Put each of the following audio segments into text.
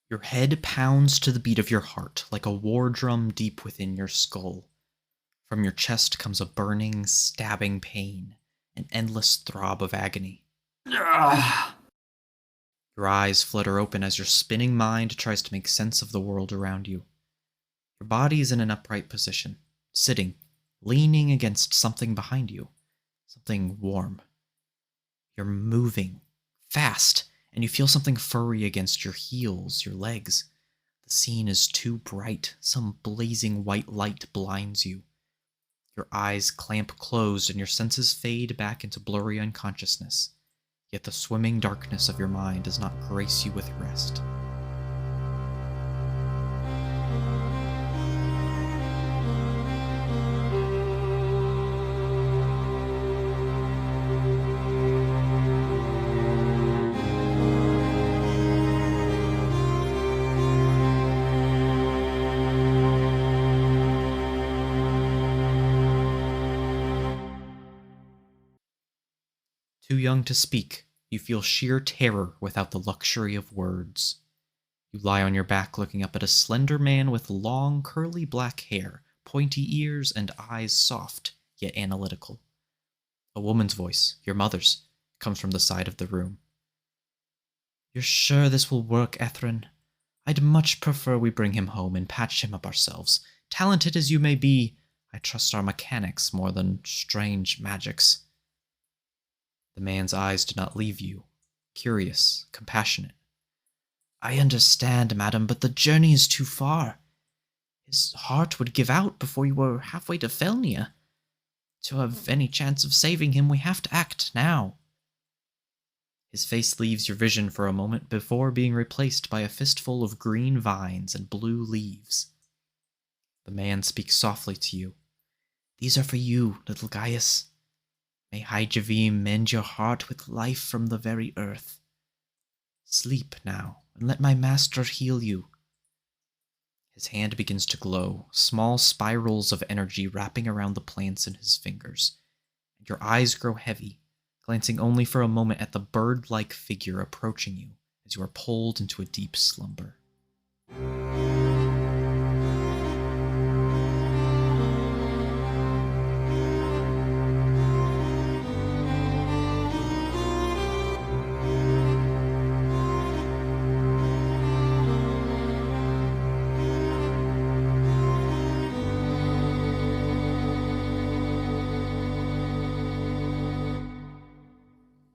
Your head pounds to the beat of your heart like a war drum deep within your skull. From your chest comes a burning, stabbing pain, an endless throb of agony. Ah. Your eyes flutter open as your spinning mind tries to make sense of the world around you. Your body is in an upright position, sitting, leaning against something behind you, something warm. You're moving, fast, and you feel something furry against your heels, your legs. The scene is too bright. Some blazing white light blinds you. Your eyes clamp closed and your senses fade back into blurry unconsciousness. Yet the swimming darkness of your mind does not grace you with rest. Too young to speak, you feel sheer terror without the luxury of words. You lie on your back looking up at a slender man with long, curly black hair, pointy ears, and eyes soft, yet analytical. A woman's voice, your mother's, comes from the side of the room. "You're sure this will work, Ethrin? I'd much prefer we bring him home and patch him up ourselves. Talented as you may be, I trust our mechanics more than strange magics." The man's eyes do not leave you, curious, compassionate. "I understand, madam, but the journey is too far. His heart would give out before you were halfway to Felnia. To have any chance of saving him, we have to act now." His face leaves your vision for a moment before being replaced by a fistful of green vines and blue leaves. The man speaks softly to you. "These are for you, little Gaius. May Hyjavim mend your heart with life from the very earth. Sleep now, and let my master heal you." His hand begins to glow, small spirals of energy wrapping around the plants in his fingers, and your eyes grow heavy, glancing only for a moment at the bird-like figure approaching you as you are pulled into a deep slumber.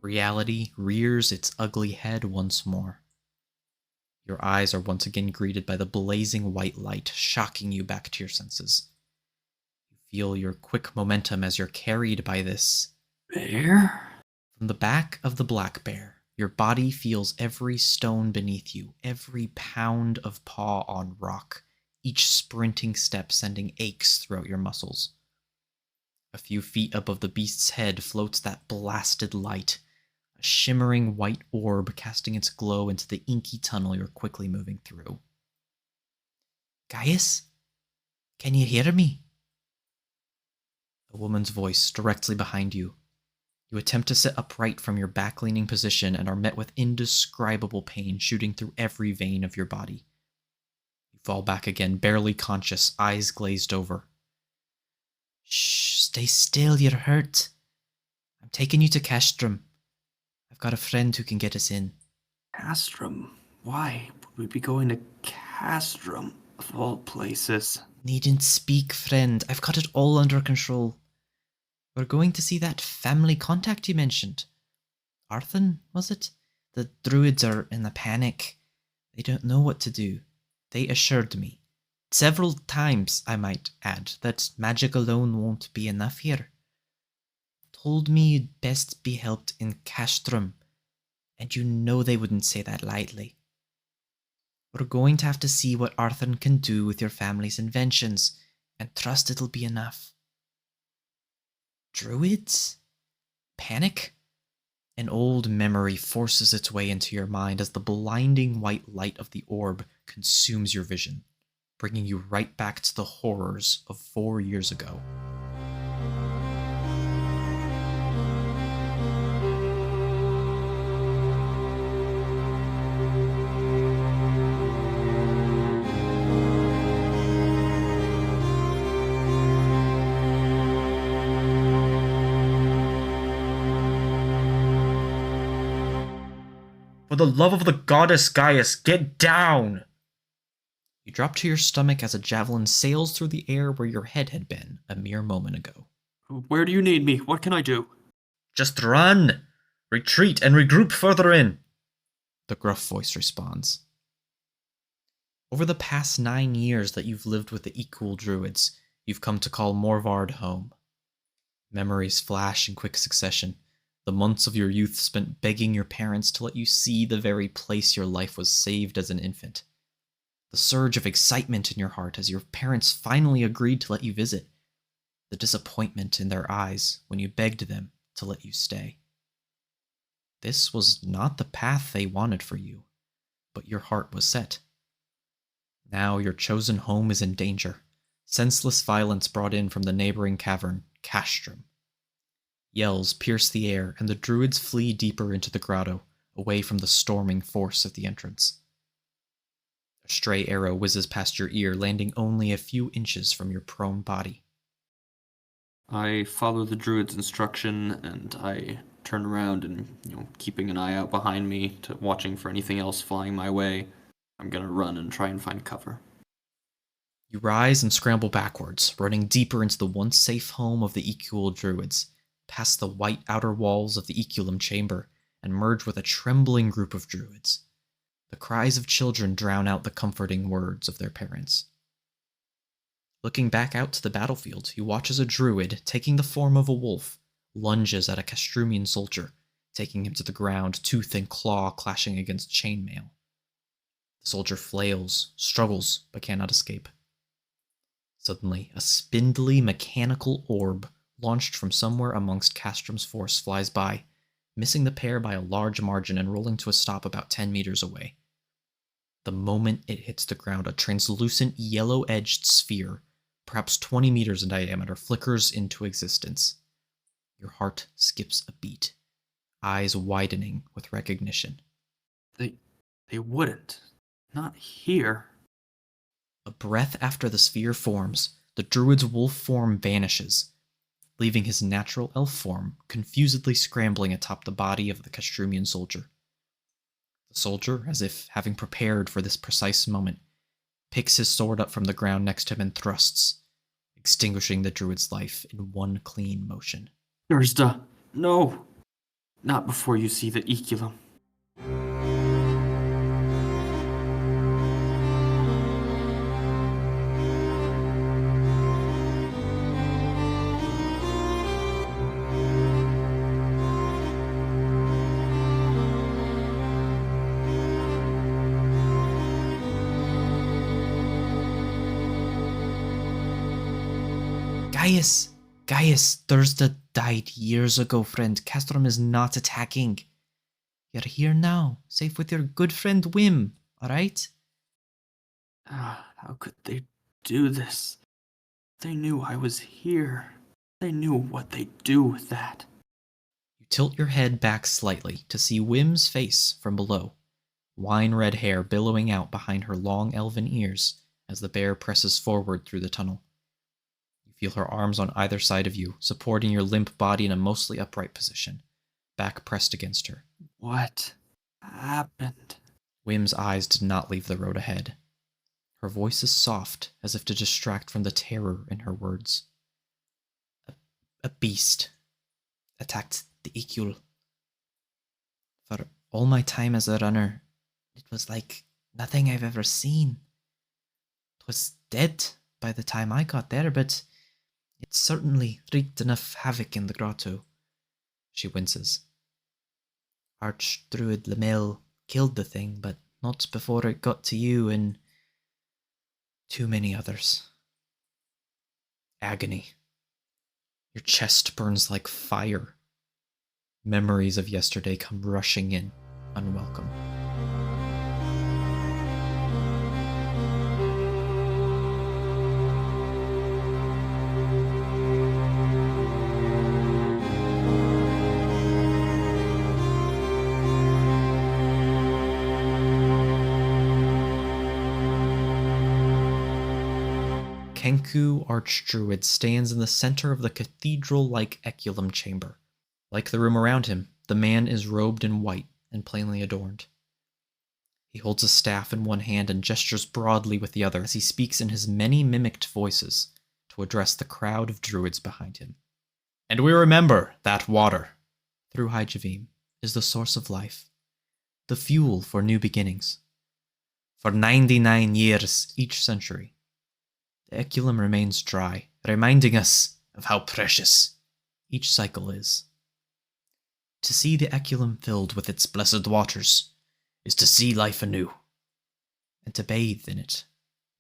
Reality rears its ugly head once more. Your eyes are once again greeted by the blazing white light, shocking you back to your senses. You feel your quick momentum as you're carried by this Bear? From the back of the black bear, your body feels every stone beneath you, every pound of paw on rock, each sprinting step sending aches throughout your muscles. A few feet above the beast's head floats that blasted light, a shimmering white orb casting its glow into the inky tunnel you're quickly moving through. "Gaius? Can you hear me?" A woman's voice directly behind you. You attempt to sit upright from your back-leaning position and are met with indescribable pain shooting through every vein of your body. You fall back again, barely conscious, eyes glazed over. "Shh, stay still, you're hurt. I'm taking you to Castrum. I've got a friend who can get us in." Castrum? Why would we be going to Castrum, of all places? "Needn't speak, friend. I've got it all under control. We're going to see that family contact you mentioned. Arthur, was it? The druids are in a panic. They don't know what to do. They assured me, several times I might add, that magic alone won't be enough here. Told me you'd best be helped in Castrum, and you know they wouldn't say that lightly. We're going to have to see what Arthur can do with your family's inventions, and trust it'll be enough." Druids? Panic? An old memory forces its way into your mind as the blinding white light of the orb consumes your vision, bringing you right back to the horrors of 4 years ago. the love of the goddess Gaius, get down! You drop to your stomach as a javelin sails through the air where your head had been a mere moment ago. Where do you need me? What can I do? Just run! Retreat and regroup further in, the gruff voice responds. Over the past 9 years that you've lived with the Equal Druids, you've come to call Morvard home. Memories flash in quick succession. The months of your youth spent begging your parents to let you see the very place your life was saved as an infant. The surge of excitement in your heart as your parents finally agreed to let you visit. The disappointment in their eyes when you begged them to let you stay. This was not the path they wanted for you, but your heart was set. Now your chosen home is in danger. Senseless violence brought in from the neighboring cavern, Castrum. Yells pierce the air, and the druids flee deeper into the grotto, away from the storming force at the entrance. A stray arrow whizzes past your ear, landing only a few inches from your prone body. I follow the druid's instruction, and I turn around and, keeping an eye out behind me, watching for anything else flying my way. I'm gonna run and try and find cover. You rise and scramble backwards, running deeper into the once safe home of the Equal Druids, past the white outer walls of the Eculum chamber, and merge with a trembling group of druids. The cries of children drown out the comforting words of their parents. Looking back out to the battlefield, you watch as a druid, taking the form of a wolf, lunges at a Castrumian soldier, taking him to the ground, tooth and claw clashing against chainmail. The soldier flails, struggles, but cannot escape. Suddenly, a spindly mechanical orb launched from somewhere amongst Castrum's force flies by, missing the pair by a large margin and rolling to a stop about 10 meters away. The moment it hits the ground, a translucent yellow-edged sphere, perhaps 20 meters in diameter, flickers into existence. Your heart skips a beat, eyes widening with recognition. They wouldn't. Not here. A breath after the sphere forms, the druid's wolf form vanishes, leaving his natural elf form confusedly scrambling atop the body of the Castrumian soldier. The soldier, as if having prepared for this precise moment, picks his sword up from the ground next to him and thrusts, extinguishing the druid's life in one clean motion. Urzda, no! Not before you see the Eculum. Gaius, Thursday died years ago, friend. Castrum is not attacking. You're here now, safe with your good friend Wim, alright? How could they do this? They knew I was here. They knew what they'd do with that. You tilt your head back slightly to see Wim's face from below, wine-red hair billowing out behind her long elven ears as the bear presses forward through the tunnel. Feel her arms on either side of you, supporting your limp body in a mostly upright position, back pressed against her. What happened? Wim's eyes did not leave the road ahead. Her voice is soft, as if to distract from the terror in her words. A beast attacked the Equal. For all my time as a runner, it was like nothing I've ever seen. It was dead by the time I got there, but it certainly wreaked enough havoc in the grotto. She winces. Archdruid Lamel killed the thing, but not before it got to you and too many others. Agony. Your chest burns like fire. Memories of yesterday come rushing in, unwelcome. Kenku Archdruid stands in the center of the cathedral-like Eculum chamber. Like the room around him, the man is robed in white and plainly adorned. He holds a staff in one hand and gestures broadly with the other as he speaks in his many mimicked voices to address the crowd of druids behind him. And we remember that water, through High Javim, is the source of life, the fuel for new beginnings. For 99 years each century, the Eculum remains dry, reminding us of how precious each cycle is. To see the Eculum filled with its blessed waters is to see life anew, and to bathe in it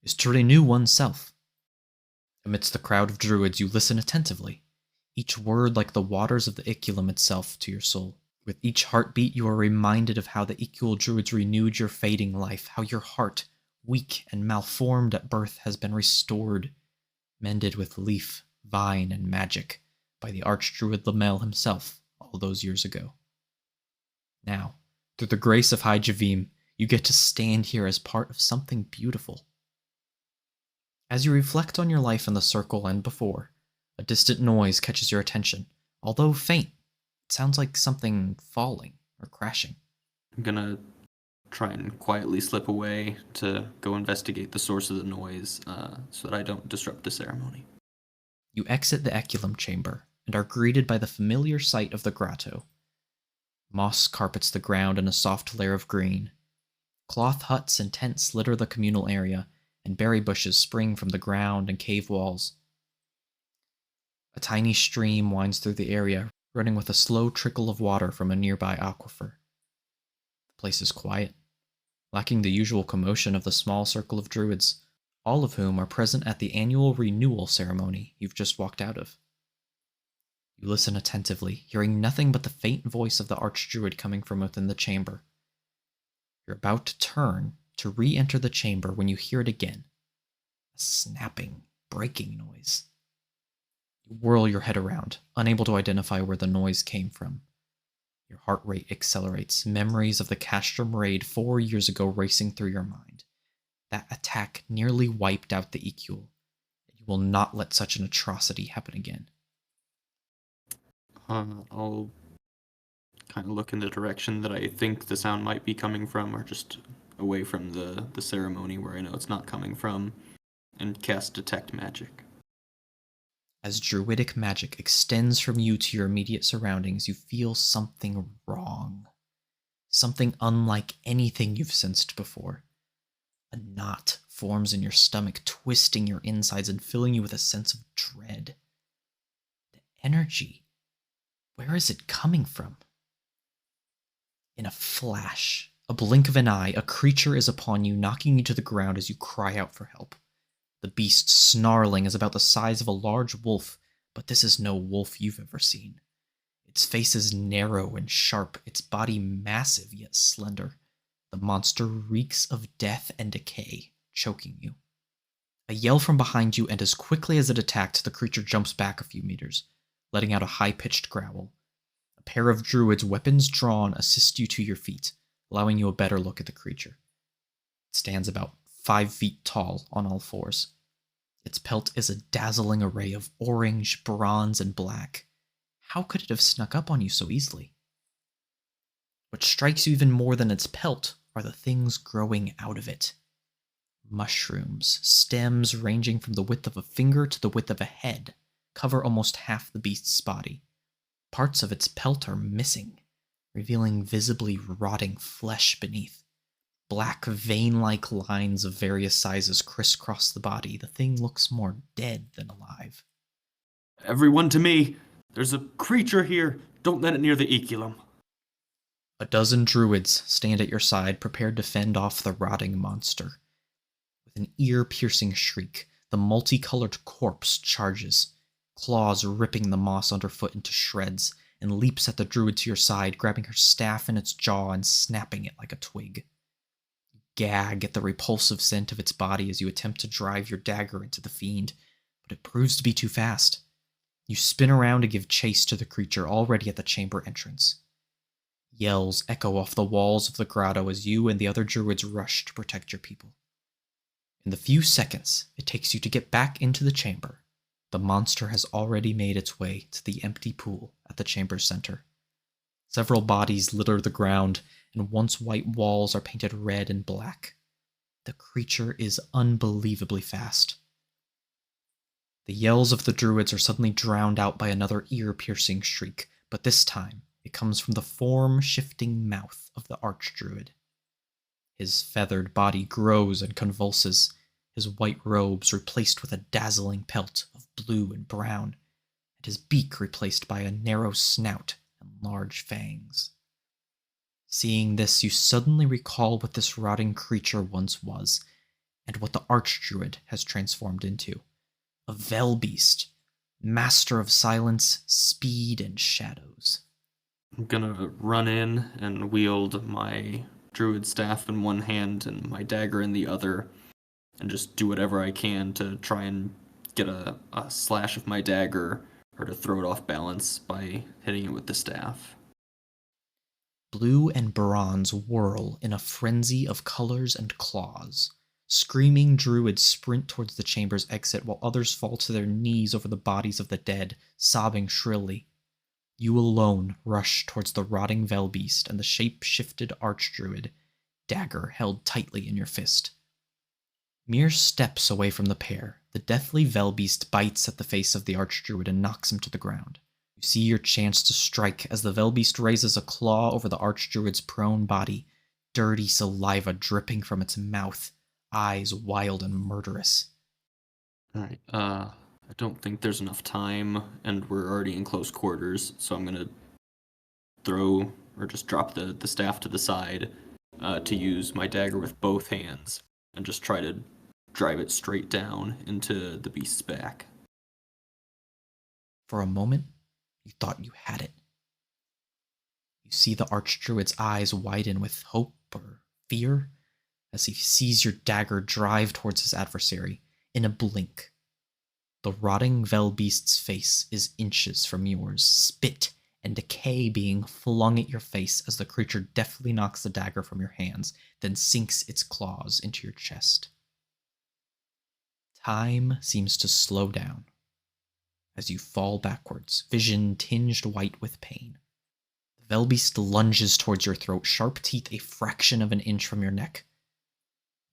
is to renew oneself. Amidst the crowd of druids, you listen attentively, each word like the waters of the Eculum itself to your soul. With each heartbeat, you are reminded of how the Equal druids renewed your fading life, how your heart, weak and malformed at birth, has been restored, mended with leaf, vine, and magic by the archdruid Lamel himself all those years ago. Now, through the grace of High Javim, you get to stand here as part of something beautiful. As you reflect on your life in the circle and before, a distant noise catches your attention. Although faint, it sounds like something falling or crashing. I'm gonna try and quietly slip away to go investigate the source of the noise so that I don't disrupt the ceremony. You exit the Eculum chamber and are greeted by the familiar sight of the grotto. Moss carpets the ground in a soft layer of green. Cloth huts and tents litter the communal area, and berry bushes spring from the ground and cave walls. A tiny stream winds through the area, running with a slow trickle of water from a nearby aquifer. The place is quiet, lacking the usual commotion of the small circle of druids, all of whom are present at the annual renewal ceremony you've just walked out of. You listen attentively, hearing nothing but the faint voice of the archdruid coming from within the chamber. You're about to turn to re-enter the chamber when you hear it again. A snapping, breaking noise. You whirl your head around, unable to identify where the noise came from. Your heart rate accelerates, memories of the Castrum raid 4 years ago racing through your mind. That attack nearly wiped out the Equal, and you will not let such an atrocity happen again. I'll kind of look in the direction that I think the sound might be coming from, or just away from the ceremony where I know it's not coming from, and cast Detect Magic. As druidic magic extends from you to your immediate surroundings, you feel something wrong. Something unlike anything you've sensed before. A knot forms in your stomach, twisting your insides and filling you with a sense of dread. The energy, where is it coming from? In a flash, a blink of an eye, a creature is upon you, knocking you to the ground as you cry out for help. The beast, snarling, is about the size of a large wolf, but this is no wolf you've ever seen. Its face is narrow and sharp, its body massive yet slender. The monster reeks of death and decay, choking you. A yell from behind you, and as quickly as it attacked, the creature jumps back a few meters, letting out a high-pitched growl. A pair of druids, weapons drawn, assist you to your feet, allowing you a better look at the creature. It stands about 5 feet tall on all fours. Its pelt is a dazzling array of orange, bronze, and black. How could it have snuck up on you so easily? What strikes you even more than its pelt are the things growing out of it. Mushrooms, stems ranging from the width of a finger to the width of a head, cover almost half the beast's body. Parts of its pelt are missing, revealing visibly rotting flesh beneath. Black, vein-like lines of various sizes crisscross the body. The thing looks more dead than alive. Everyone to me! There's a creature here! Don't let it near the Eculum. A dozen druids stand at your side, prepared to fend off the rotting monster. With an ear-piercing shriek, the multicolored corpse charges, claws ripping the moss underfoot into shreds, and leaps at the druid to your side, grabbing her staff in its jaw and snapping it like a twig. You gag at the repulsive scent of its body as you attempt to drive your dagger into the fiend, but it proves to be too fast. You spin around to give chase to the creature already at the chamber entrance. Yells echo off the walls of the grotto as you and the other druids rush to protect your people. In the few seconds it takes you to get back into the chamber, the monster has already made its way to the empty pool at the chamber's center. Several bodies litter the ground, and once white walls are painted red and black. The creature is unbelievably fast. The yells of the druids are suddenly drowned out by another ear-piercing shriek, but this time it comes from the form-shifting mouth of the archdruid. His feathered body grows and convulses, his white robes replaced with a dazzling pelt of blue and brown, and his beak replaced by a narrow snout and large fangs. Seeing this, you suddenly recall what this rotting creature once was, and what the archdruid has transformed into. A Velbeast, master of silence, speed, and shadows. I'm gonna run in and wield my druid staff in one hand and my dagger in the other, and just do whatever I can to try and get a slash of my dagger or to throw it off balance by hitting it with the staff. Blue and bronze whirl in a frenzy of colors and claws. Screaming druids sprint towards the chamber's exit while others fall to their knees over the bodies of the dead, sobbing shrilly. You alone rush towards the rotting Velbeast and the shape-shifted archdruid, dagger held tightly in your fist. Mere steps away from the pair, the deathly Velbeast bites at the face of the archdruid and knocks him to the ground. You see your chance to strike as the Velbeast raises a claw over the archdruid's prone body, dirty saliva dripping from its mouth, eyes wild and murderous. Alright, I don't think there's enough time, and we're already in close quarters, so I'm gonna throw, or just drop the staff to the side, to use my dagger with both hands, and just try to drive it straight down into the beast's back. For a moment, you thought you had it. You see the archdruid's eyes widen with hope or fear as he sees your dagger drive towards his adversary. In a blink, the rotting Velbeast's face is inches from yours, spit and decay being flung at your face as the creature deftly knocks the dagger from your hands, then sinks its claws into your chest. Time seems to slow down as you fall backwards, vision tinged white with pain. The Velbeast lunges towards your throat, sharp teeth a fraction of an inch from your neck.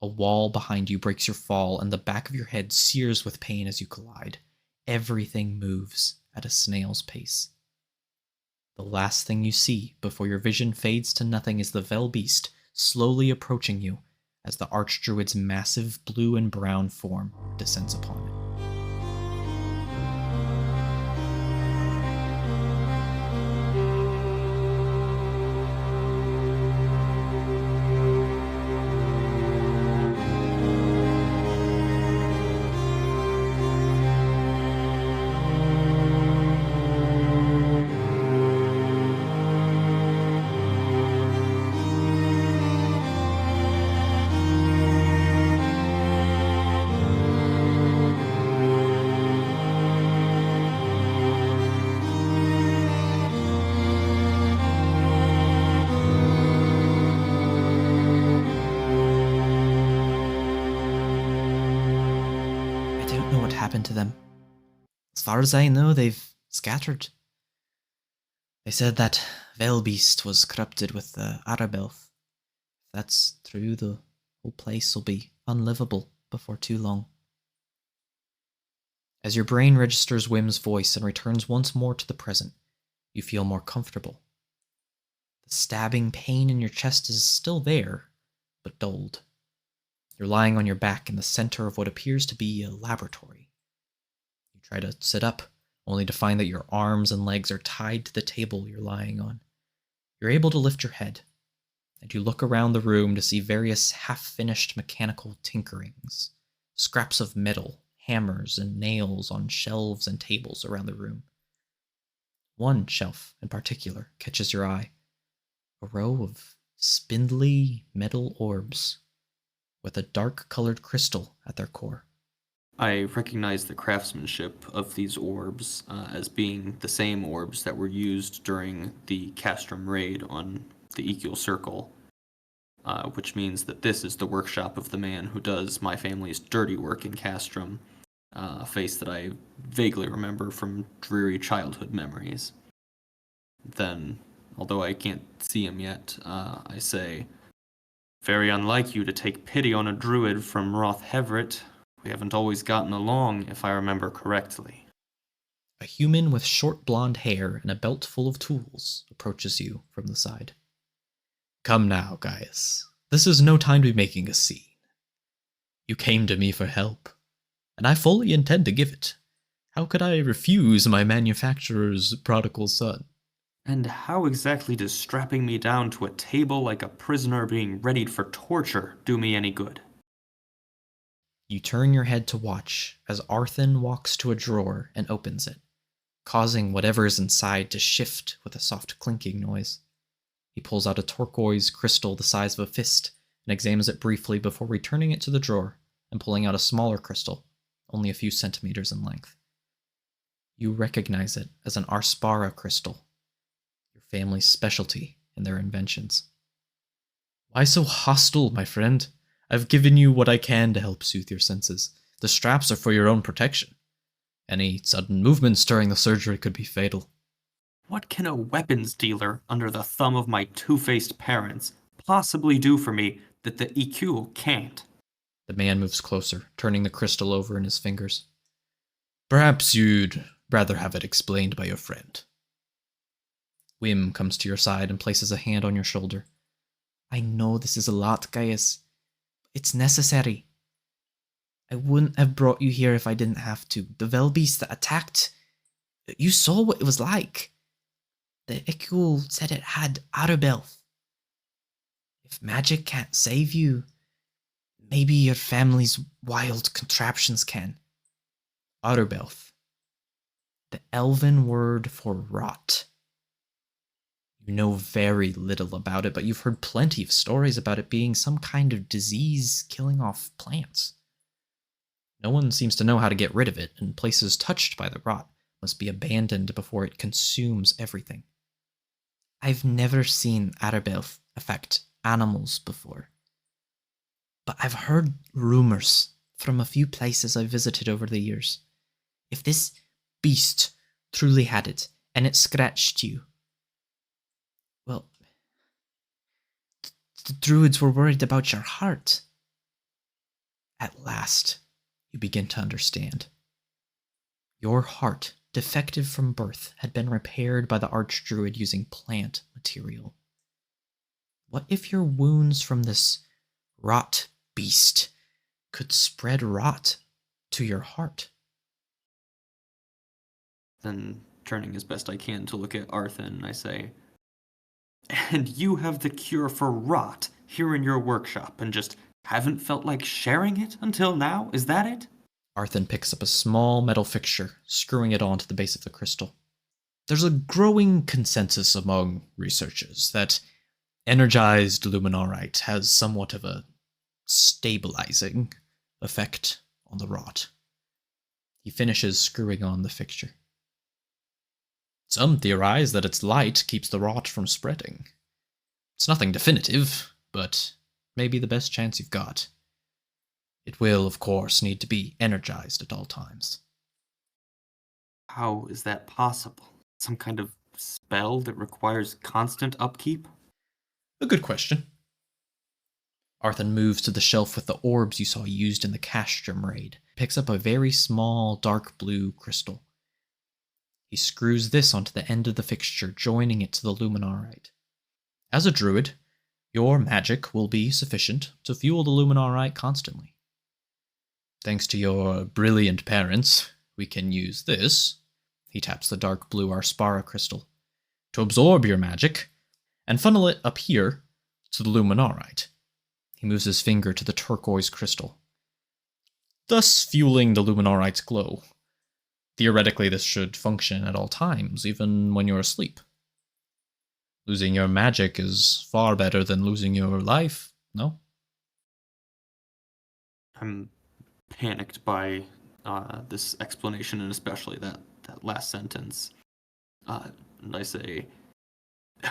A wall behind you breaks your fall, and the back of your head sears with pain as you collide. Everything moves at a snail's pace. The last thing you see before your vision fades to nothing is the Velbeast slowly approaching you as the archdruid's massive blue and brown form descends upon it. Happened to them. As far as I know, they've scattered. They said that Velbeast was corrupted with the Arabelth. If that's true, the whole place will be unlivable before too long. As your brain registers Wim's voice and returns once more to the present, you feel more comfortable. The stabbing pain in your chest is still there, but dulled. You're lying on your back in the center of what appears to be a laboratory. You try to sit up, only to find that your arms and legs are tied to the table you're lying on. You're able to lift your head, and you look around the room to see various half-finished mechanical tinkerings, scraps of metal, hammers, and nails on shelves and tables around the room. One shelf, in particular, catches your eye. A row of spindly metal orbs with a dark-colored crystal at their core. I recognize the craftsmanship of these orbs as being the same orbs that were used during the Castrum raid on the Equal Circle, which means that this is the workshop of the man who does my family's dirty work in Castrum, a face that I vaguely remember from dreary childhood memories. Then although I can't see him yet, I say, very unlike you to take pity on a druid from Roth Heverett. We haven't always gotten along, if I remember correctly. A human with short blonde hair and a belt full of tools approaches you from the side. Come now, Gaius. This is no time to be making a scene. You came to me for help, and I fully intend to give it. How could I refuse my manufacturer's prodigal son? And how exactly does strapping me down to a table like a prisoner being readied for torture do me any good? You turn your head to watch as Arthur walks to a drawer and opens it, causing whatever is inside to shift with a soft clinking noise. He pulls out a turquoise crystal the size of a fist and examines it briefly before returning it to the drawer and pulling out a smaller crystal, only a few centimeters in length. You recognize it as an Arspara crystal, your family's specialty in their inventions. Why so hostile, my friend? I've given you what I can to help soothe your senses. The straps are for your own protection. Any sudden movements during the surgery could be fatal. What can a weapons dealer under the thumb of my two-faced parents possibly do for me that the EQ can't? The man moves closer, turning the crystal over in his fingers. Perhaps you'd rather have it explained by your friend. Wim comes to your side and places a hand on your shoulder. I know this is a lot, Gaius. It's necessary. I wouldn't have brought you here if I didn't have to. The Velbeast that attacked, you saw what it was like. The Ikul said it had Arabelth. If magic can't save you, maybe your family's wild contraptions can. Arabelth. The elven word for rot. You know very little about it, but you've heard plenty of stories about it being some kind of disease killing off plants. No one seems to know how to get rid of it, and places touched by the rot must be abandoned before it consumes everything. I've never seen Arabelth affect animals before, but I've heard rumors from a few places I've visited over the years. If this beast truly had it, and it scratched you, well, the druids were worried about your heart. At last, you begin to understand. Your heart, defective from birth, had been repaired by the archdruid using plant material. What if your wounds from this rot beast could spread rot to your heart? Then, turning as best I can to look at Arthur, I say, and you have the cure for rot here in your workshop and just haven't felt like sharing it until now? Is that it? Arthur picks up a small metal fixture, screwing it onto the base of the crystal. There's a growing consensus among researchers that energized luminarite has somewhat of a stabilizing effect on the rot. He finishes screwing on the fixture. Some theorize that its light keeps the rot from spreading. It's nothing definitive, but maybe the best chance you've got. It will, of course, need to be energized at all times. How is that possible? Some kind of spell that requires constant upkeep? A good question. Arthur moves to the shelf with the orbs you saw used in the Castrum raid, picks up a very small dark blue crystal. He screws this onto the end of the fixture, joining it to the luminarite. As a druid, your magic will be sufficient to fuel the luminarite constantly. Thanks to your brilliant parents, we can use this, he taps the dark blue Arspara crystal, to absorb your magic and funnel it up here to the luminarite. He moves his finger to the turquoise crystal, thus fueling the luminarite's glow. Theoretically, this should function at all times, even when you're asleep. Losing your magic is far better than losing your life, no? I'm panicked by this explanation, and especially that last sentence. And I say,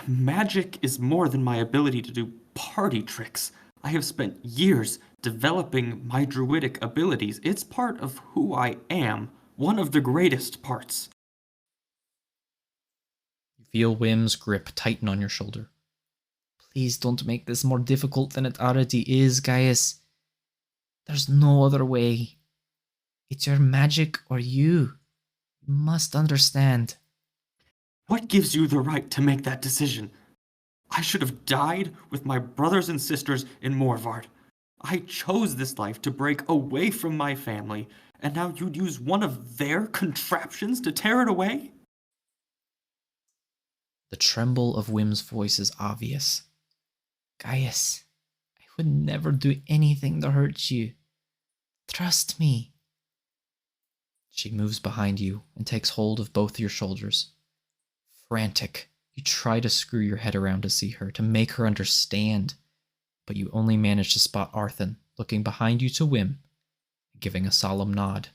magic is more than my ability to do party tricks. I have spent years developing my druidic abilities. It's part of who I am, one of the greatest parts. Feel Wim's grip tighten on your shoulder. Please don't make this more difficult than it already is, Gaius. There's no other way. It's your magic or you. You must understand. What gives you the right to make that decision? I should have died with my brothers and sisters in Morvard. I chose this life to break away from my family, and now you'd use one of their contraptions to tear it away? The tremble of Wim's voice is obvious. Gaius, I would never do anything to hurt you. Trust me. She moves behind you and takes hold of both your shoulders. Frantic, you try to screw your head around to see her, to make her understand, but you only manage to spot Arthur looking behind you to Wim, giving a solemn nod.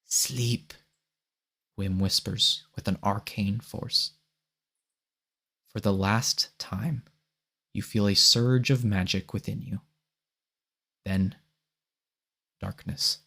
Sleep, Wim whispers with an arcane force. For the last time, you feel a surge of magic within you. Then, darkness.